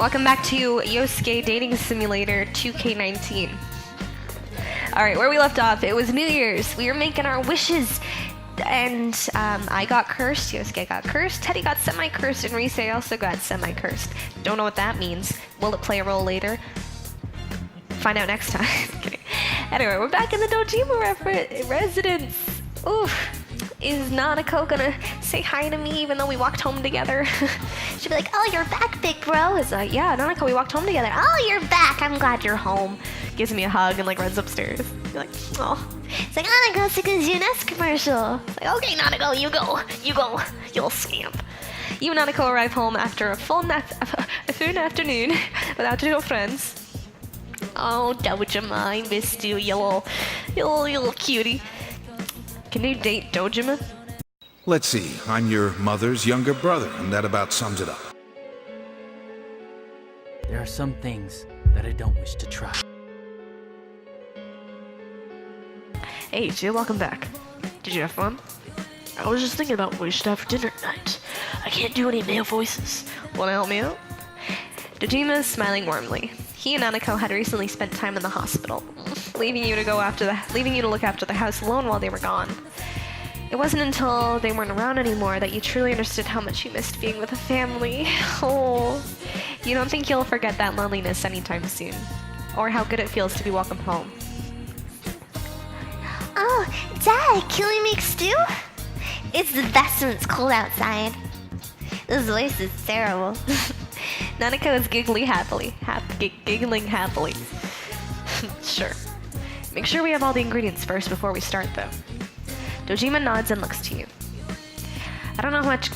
Welcome back to Yosuke Dating Simulator 2K19. Alright, where we left off, it was New Year's. We were making our wishes. And I got cursed, Yosuke got cursed, Teddy got semi-cursed, and Rise also got semi-cursed. Don't know what that means. Will it play a role later? Find out next time. Okay. Anyway, we're back in the Dojima residence. Oof. Is Nanako gonna say hi to me even though we walked home together? She'd be like, oh, you're back, big bro. It's like, yeah, Nanako, we walked home together. Oh, you're back. I'm glad you're home. Gives me a hug and like runs upstairs. You're like, oh. It's like, Nanako, it's a Guzunes commercial. It's like, okay, Nanako, you go, you little scamp. You and Nanako arrive home after a full afternoon without your friends. Oh, Dojima, I missed you, you little cutie. Can you date Dojima? Let's see, I'm your mother's younger brother, and that about sums it up. There are some things that I don't wish to try. Hey, Jill, welcome back. Did you have fun? I was just thinking about what we should have for dinner tonight. I can't do any male voices. Wanna help me out? Dojima is smiling warmly. He and Nanako had recently spent time in the hospital, leaving you to look after the house alone while they were gone. It wasn't until they weren't around anymore that you truly understood how much you missed being with a family. Oh, you don't think you'll forget that loneliness anytime soon, or how good it feels to be welcome home. Oh, Dad, can we make stew? It's the best when it's cold outside. This voice is terrible. Nanako is giggling happily. Sure. Make sure we have all the ingredients first before we start, though. Dojima nods and looks to you. I don't know much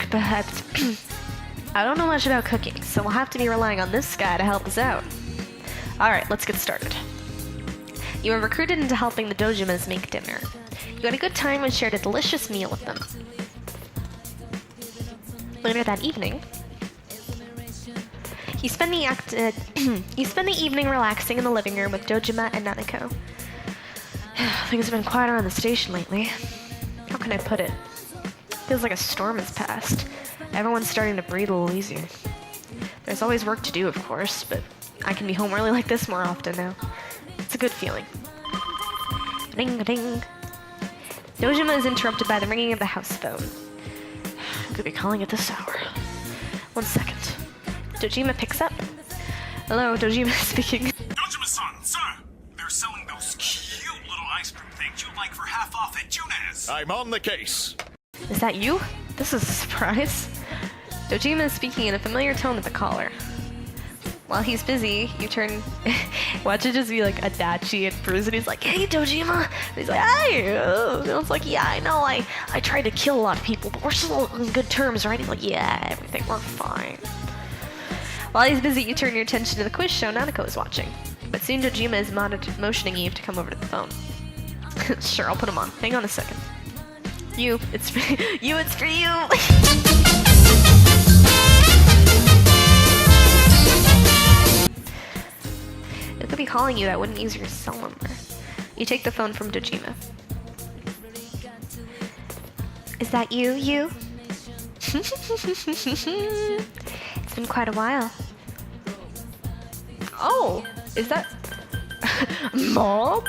about cooking, so we'll have to be relying on this guy to help us out. Alright, let's get started. You were recruited into helping the Dojimas make dinner. You had a good time and shared a delicious meal with them. Later that evening, you spend the evening relaxing in the living room with Dojima and Nanako. Things have been quiet around the station lately. How can I put it? Feels like a storm has passed. Everyone's starting to breathe a little easier. There's always work to do, of course, but I can be home early like this more often now. It's a good feeling. Ding ding. Dojima is interrupted by the ringing of the house phone. Could be calling at this hour. 1 second. Dojima picks up. Hello, Dojima speaking. Dojima-san, sir! They're selling those cute little ice cream things you'd like for half off at Junes. I'm on the case. Is that you? This is a surprise. Dojima is speaking in a familiar tone with the caller. While he's busy, you turn... Watch it just be like Adachi and Bruce, and he's like, hey, Dojima! And he's like, hey! And it's like, yeah, I know, I tried to kill a lot of people, but we're still on good terms, right? He's like, yeah, everything, we're fine. While he's busy, you turn your attention to the quiz show Nanako is watching. But soon Dojima is motioning you to come over to the phone. Sure, I'll put him on. Hang on a second. It's for you, it's for you! It could be calling you that wouldn't use your cell number. You take the phone from Dojima. Is that you? It's been quite a while. Oh, is that... Mom?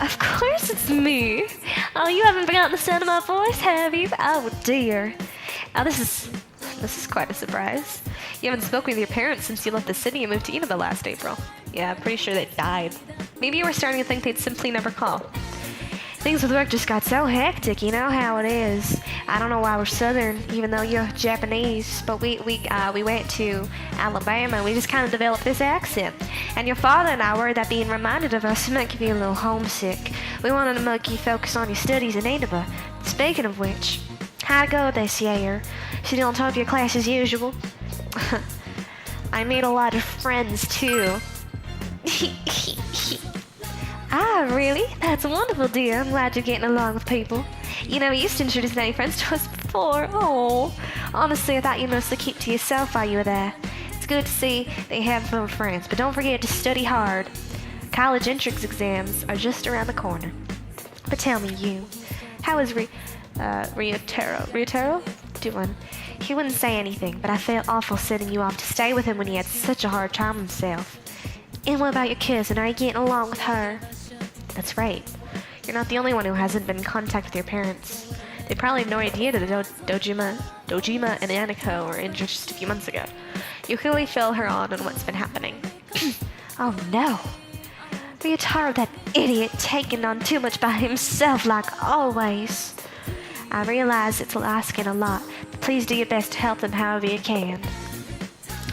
Of course it's me. Oh, you haven't forgotten the sound of my voice, have you? Oh dear. Now this is quite a surprise. You haven't spoken with your parents since you left the city and moved to Inaba last April. Yeah, I'm pretty sure they died. Maybe you were starting to think they'd simply never call. Things with work just got so hectic, you know how it is. I don't know why we're Southern, even though you're Japanese, but we went to Alabama and we just kind of developed this accent. And your father and I worried that being reminded of us might give you a little homesick. We wanted to make you focus on your studies in Inaba. Speaking of which, how'd it go this year? Still on top of your class as usual? I made a lot of friends too. Ah, really? That's wonderful, dear. I'm glad you're getting along with people. You never used to introduce any friends to us before. Oh, honestly, I thought you mostly keep to yourself while you were there. It's good to see they have fun friends, but don't forget to study hard. College entrance exams are just around the corner. But tell me, how is Ryotaro? doing? He wouldn't say anything, but I felt awful sending you off to stay with him when he had such a hard time himself. And what about your cousin? Are you getting along with her? That's right. You're not the only one who hasn't been in contact with your parents. They probably have no idea that Dojima and Aniko were injured just a few months ago. You clearly fill her on what's been happening. Oh no. Are you tired of that idiot taking on too much by himself like always? I realize it's asking a lot, but please do your best to help them however you can.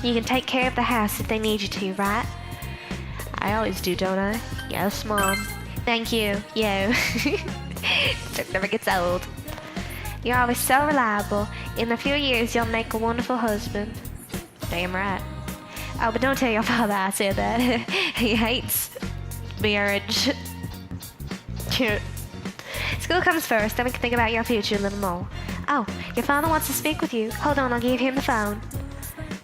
You can take care of the house if they need you to, right? I always do, don't I? Yes, Mom. Thank you. Yo. It never gets old. You're always so reliable. In a few years, you'll make a wonderful husband. Damn right. Oh, but don't tell your father I said that. He hates marriage. Cute. School comes first, then we can think about your future a little more. Oh, your father wants to speak with you. Hold on, I'll give him the phone.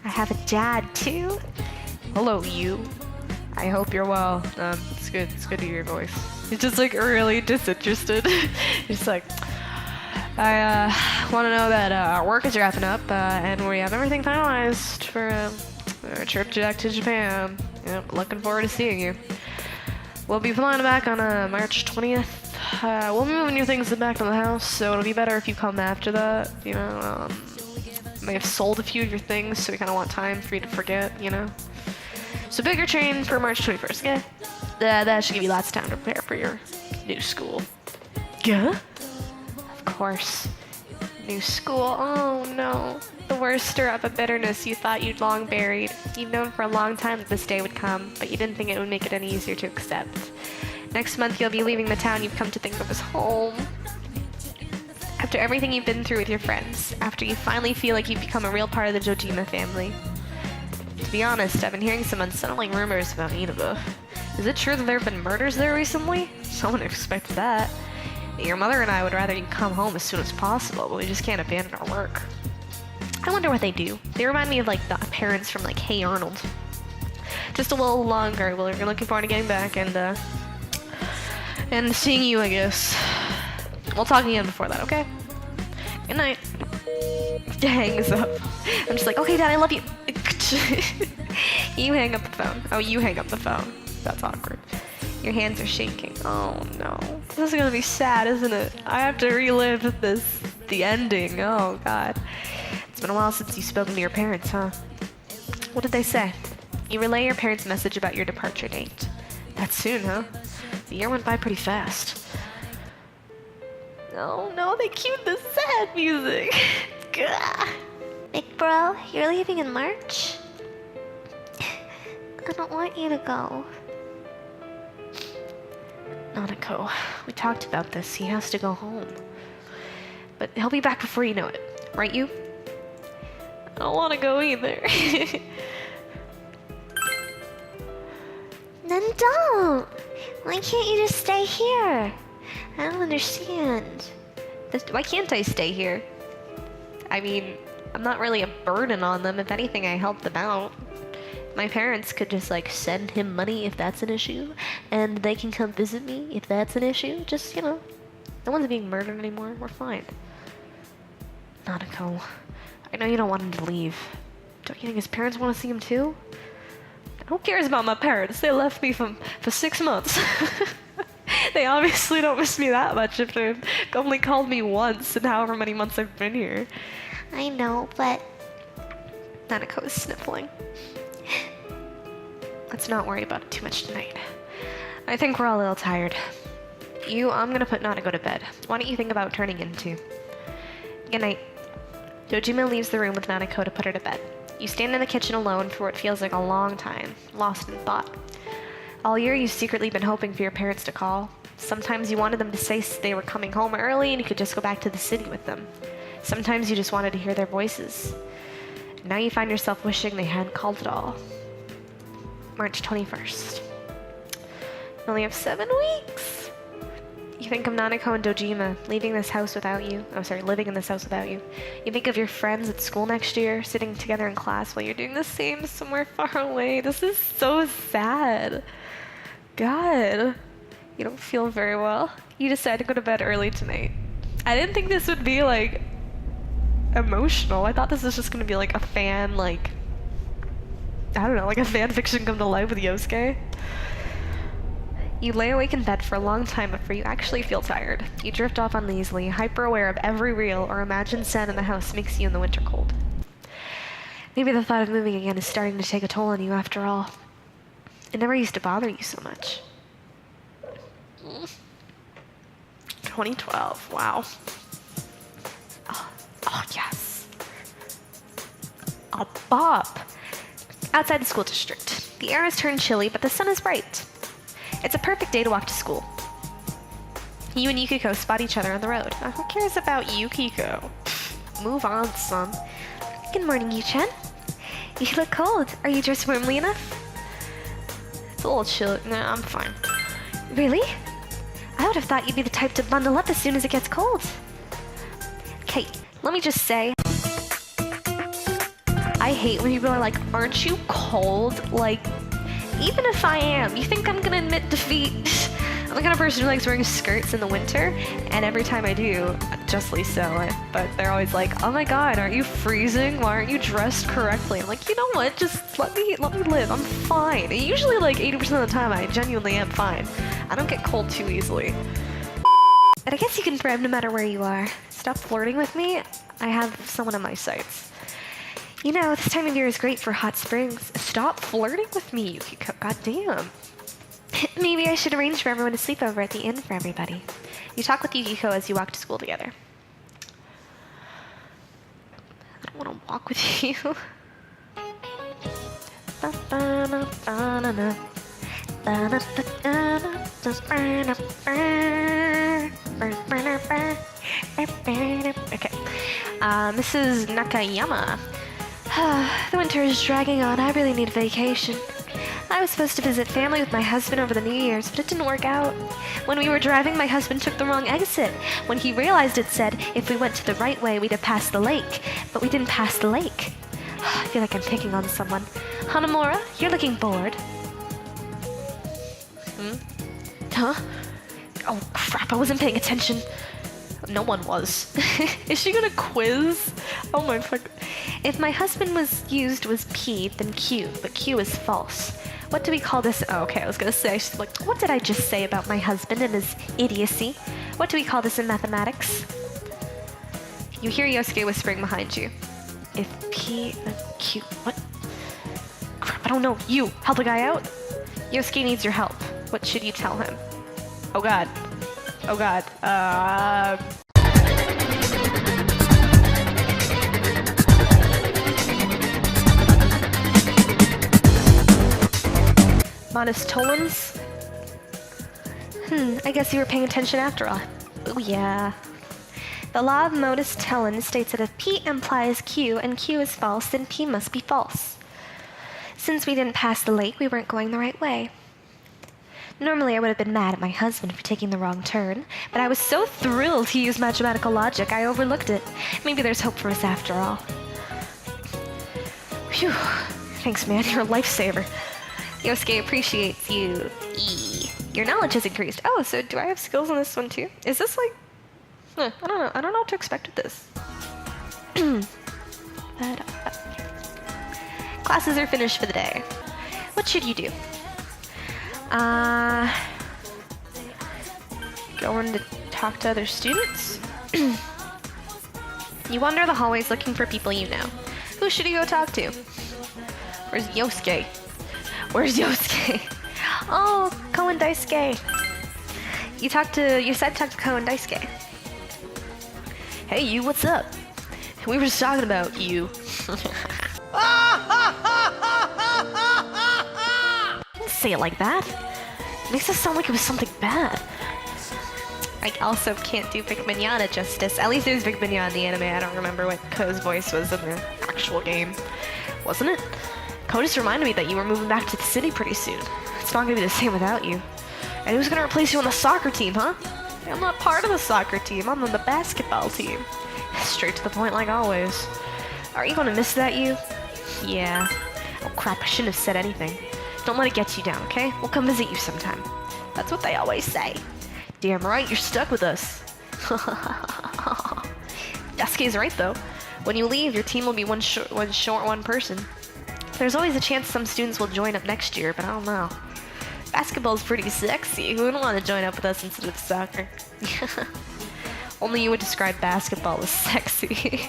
I have a dad, too. Hello, you. I hope you're well. It's good to hear your voice. He's just like really disinterested. He's like, I want to know that our work is wrapping up and we have everything finalized for our trip back to Japan. Yep, looking forward to seeing you. We'll be flying back on March 20th. We'll be moving your things back to the house, so it'll be better if you come after that. You know, may have sold a few of your things, so we kind of want time for you to forget. You know. So bigger train for March 21st, okay? That should give you lots of time to prepare for your new school. Yeah? Of course. New school, oh no. The worst stir-up of bitterness you thought you'd long buried. You'd known for a long time that this day would come, but you didn't think it would make it any easier to accept. Next month you'll be leaving the town you've come to think of as home. After everything you've been through with your friends, after you finally feel like you've become a real part of the Jojima family. To be honest, I've been hearing some unsettling rumors about Inaba. Is it true that there have been murders there recently? Someone expected that. Your mother and I would rather you come home as soon as possible, but we just can't abandon our work. I wonder what they do. They remind me of like the parents from like Hey Arnold. Just a little longer. Well, we're looking forward to getting back and seeing you, I guess. We'll talk again before that, okay? Good night. Hangs up. I'm just like, okay, Dad, I love you. You hang up the phone. Oh, you hang up the phone. That's awkward. Your hands are shaking. Oh no. This is gonna be sad, isn't it? I have to relive the ending. Oh god. It's been a while since you've spoken to your parents, huh? What did they say? You relay your parents' message about your departure date. That's soon, huh? The year went by pretty fast. Oh no, they cued the sad music. Gah. Big bro, you're leaving in March? I don't want you to go. Nanako, we talked about this. He has to go home. But he'll be back before you know it. Right, you? I don't want to go either. Then don't! Why can't you just stay here? I don't understand. Why can't I stay here? I mean, I'm not really a burden on them. If anything, I help them out. My parents could just like send him money if that's an issue, and they can come visit me if that's an issue. Just, you know, no one's being murdered anymore. We're fine. Nanako, I know you don't want him to leave. Don't you think his parents want to see him too? Who cares about my parents? They left me for 6 months. They obviously don't miss me that much if they've only called me once in however many months I've been here. I know, but... Nanako is sniffling. Let's not worry about it too much tonight. I think we're all a little tired. I'm gonna put Nanako to bed. Why don't you think about turning in too? Good night. Dojima leaves the room with Nanako to put her to bed. You stand in the kitchen alone for what feels like a long time, lost in thought. All year you've secretly been hoping for your parents to call. Sometimes you wanted them to say they were coming home early and you could just go back to the city with them. Sometimes you just wanted to hear their voices. Now you find yourself wishing they hadn't called at all. March 21st. You only have 7 weeks. You think of Nanako and Dojima leaving this house without you. Oh, sorry, living in this house without you. You think of your friends at school next year, sitting together in class while you're doing the same somewhere far away. This is so sad. God. You don't feel very well. You decided to go to bed early tonight. I didn't think this would be like emotional. I thought this was just gonna be like a fan, like, I don't know, like a fan fiction come to life with Yosuke. You lay awake in bed for a long time before you actually feel tired. You drift off uneasily, hyper-aware of every real or imagined sound in the house makes you in the winter cold. Maybe the thought of moving again is starting to take a toll on you after all. It never used to bother you so much. 2012, wow. Oh yes. A bop. Outside the school district. The air has turned chilly, but the sun is bright. It's a perfect day to walk to school. You and Yukiko spot each other on the road. Who cares about Yukiko? Move on, son. Good morning, Yu-chan. You look cold. Are you dressed warmly enough? It's a little chilly. Nah, I'm fine. Really? I would have thought you'd be the type to bundle up as soon as it gets cold. Okay, let me just say, I hate when people are like, aren't you cold? Like, even if I am, you think I'm gonna admit defeat? I'm the kind of person who likes wearing skirts in the winter, and every time I do, justly so, but they're always like, oh my god, aren't you freezing? Why aren't you dressed correctly? I'm like, you know what, just let me live, I'm fine. And usually like 80% of the time I genuinely am fine. I don't get cold too easily. But I guess you can thrive no matter where you are. Stop flirting with me, I have someone in my sights. You know, this time of year is great for hot springs. Stop flirting with me, Yukiko, goddamn. Maybe I should arrange for everyone to sleep over at the inn for everybody. You talk with Yukiko as you walk to school together. I don't want to walk with you. Okay. Mrs. Nakayama. The winter is dragging on. I really need a vacation. I was supposed to visit family with my husband over the New Year's, but it didn't work out. When we were driving, my husband took the wrong exit. When he realized it said, if we went to the right way, we'd have passed the lake. But we didn't pass the lake. I feel like I'm picking on someone. Hanamura, you're looking bored. Huh? Oh crap, I wasn't paying attention. No one was. Is she gonna quiz? Oh my fuck. If my husband was used was P, then Q, but Q is false. What do we call this? Oh, okay, I was gonna say, she's like, What did I just say about my husband and his idiocy? What do we call this in mathematics? you hear Yosuke whispering behind you. If P and Q, what? Crap, I don't know. You, help a guy out? Yosuke needs your help. What should you tell him? Oh god. Oh god. Modest Tollens? I guess you were paying attention after all. Oh yeah. The law of modus tollens states that if P implies Q and Q is false, then P must be false. Since we didn't pass the lake, we weren't going the right way. Normally, I would have been mad at my husband for taking the wrong turn, but I was so thrilled he used mathematical logic, I overlooked it. Maybe there's hope for us after all. Phew. Thanks, man. You're a lifesaver. Yosuke appreciates you. Your knowledge has increased. Oh, so do I have skills in this one too? Is this like... I don't know. I don't know what to expect with this. Classes are finished for the day. What should you do? Going to talk to other students? You wander the hallways looking for people you know. Who should you go talk to? Where's Yosuke? Where's Yosuke? Oh, Ko and Daisuke. You said talk to Ko and Daisuke. Hey, you, what's up? We were just talking about you. Don't say it like that. It makes it sound like it was something bad. I also can't do Big Mignana justice. At least there's Big Mignana in the anime. I don't remember what Ko's voice was in the actual game. Wasn't it? Ko just reminded me that you were moving back to the city pretty soon. It's not gonna be the same without you. And who's gonna replace you on the soccer team, huh? I'm not part of the soccer team. I'm on the basketball team. Straight to the point like always. Are you gonna miss that, you? Yeah. Oh crap, I shouldn't have said anything. Don't let it get you down, okay? We'll come visit you sometime. That's what they always say. Damn right, you're stuck with us. Yasuke's right, though. When you leave, your team will be one short one person. There's always a chance some students will join up next year, but I don't know. Basketball's pretty sexy. Who wouldn't want to join up with us instead of soccer? Only you would describe basketball as sexy.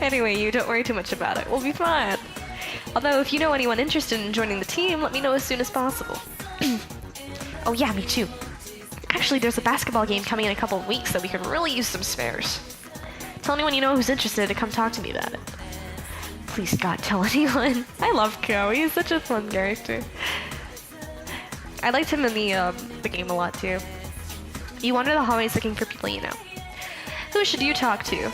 Anyway, you don't worry too much about it. We'll be fine. Although, if you know anyone interested in joining the team, let me know as soon as possible. Oh yeah, me too. Actually, there's a basketball game coming in a couple of weeks, so we could really use some spares. Tell anyone you know who's interested to come talk to me about it. Please, God, tell anyone. I love Ko. He's such a fun character. I liked him in the game a lot, too. You wander the hallways looking for people you know. Who should you talk to?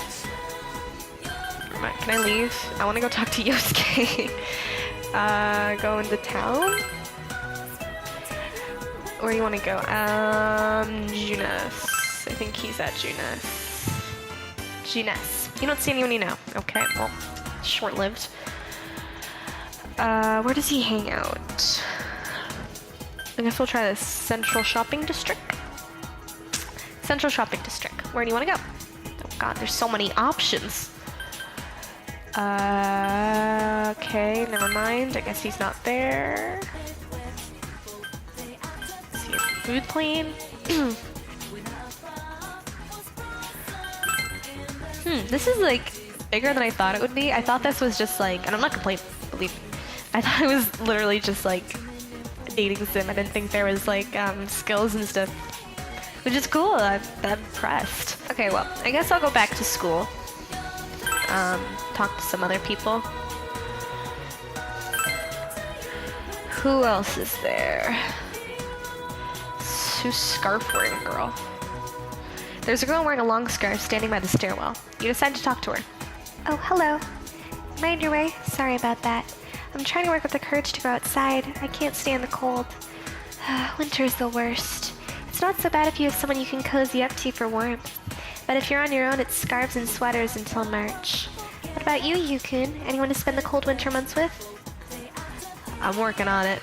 Can I leave? I want to go talk to Yosuke. Go into town? Where do you want to go? Junes. I think he's at Junes. Junes. You don't see anyone you know. Okay, well, short-lived. Where does he hang out? I guess we'll try the Central Shopping District. Central Shopping District. Where do you want to go? Oh god, there's so many options. Okay, never mind. I guess he's not there. Is he a food plane? This is like bigger than I thought it would be. I thought this was just like, and I'm not complaining, believe me. I thought it was literally just like a dating sim. I didn't think there was like skills and stuff, which is cool. I'm impressed. Okay, well, I guess I'll go back to school. Talk to some other people. Who else is there? Who's scarf-wearing girl? There's a girl wearing a long scarf standing by the stairwell. You decide to talk to her. Oh, hello. Mind your way. Sorry about that. I'm trying to work up the courage to go outside. I can't stand the cold. Winter's the worst. It's not so bad if you have someone you can cozy up to for warmth. But if you're on your own, it's scarves and sweaters until March. What about you, Yukun? Anyone to spend the cold winter months with? I'm working on it.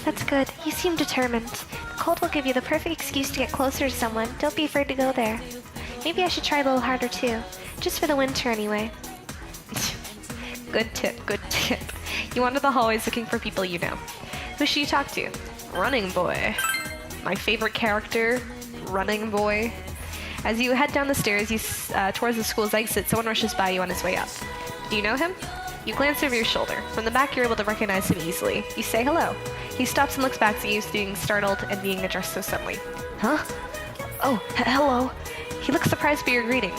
That's good. You seem determined. The cold will give you the perfect excuse to get closer to someone. Don't be afraid to go there. Maybe I should try a little harder too. Just for the winter anyway. Good tip, good tip. You wander the hallways looking for people you know. Who should you talk to? Running Boy. My favorite character, Running Boy. As you head down the stairs towards the school's exit, someone rushes by you on his way up. Do you know him? You glance over your shoulder. From the back, you're able to recognize him easily. You say hello. He stops and looks back at you, being startled and being addressed so suddenly. Huh? Oh, hello. He looks surprised by your greeting.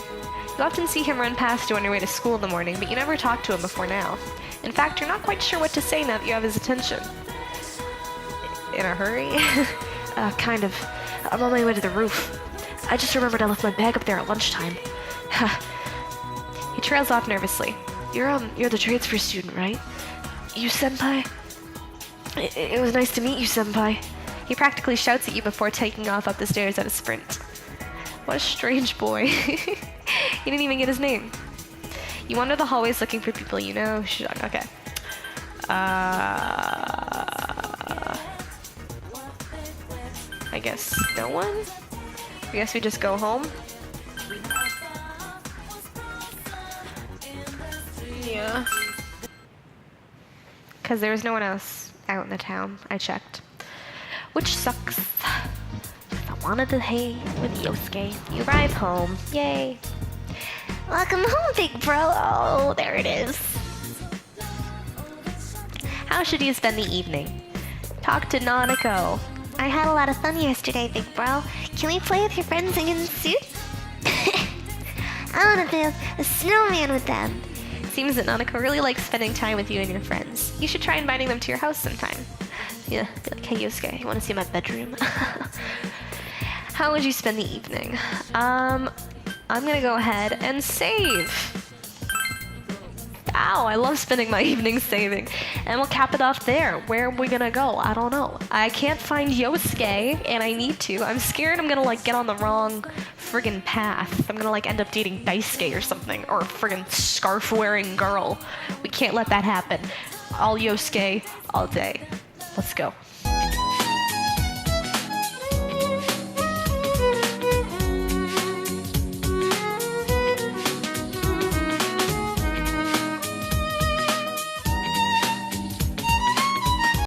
You often see him run past you on your way to school in the morning, but you never talked to him before now. In fact, you're not quite sure what to say now that you have his attention. In a hurry? Kind of. I'm on my way to the roof. I just remembered I left my bag up there at lunchtime. He trails off nervously. You're the transfer student, right? You, senpai? It was nice to meet you, senpai. He practically shouts at you before taking off up the stairs at a sprint. What a strange boy. He didn't even get his name. You wander the hallways looking for people you know. Okay. I guess no one? I guess we just go home? Yeah. Because there was no one else out in the town. I checked. Which sucks. I wanted to hang with Yosuke. You arrive home. Yay. Welcome home, big bro. Oh, there it is. How should you spend the evening? Talk to Nanako. I had a lot of fun yesterday, big bro. Can we play with your friends and get in suits? I want to build a snowman with them. Seems that Nanako really likes spending time with you and your friends. You should try inviting them to your house sometime. Yeah, be like, hey Yosuke, you want to see my bedroom? How would you spend the evening? I'm gonna go ahead and save. Ow, I love spending my evenings saving. And we'll cap it off there. Where are we gonna go? I don't know. I can't find Yosuke, and I need to. I'm scared I'm gonna, like, get on the wrong friggin' path. I'm gonna, like, end up dating Daisuke or something. Or a friggin' scarf-wearing girl. We can't let that happen. All Yosuke, all day. Let's go.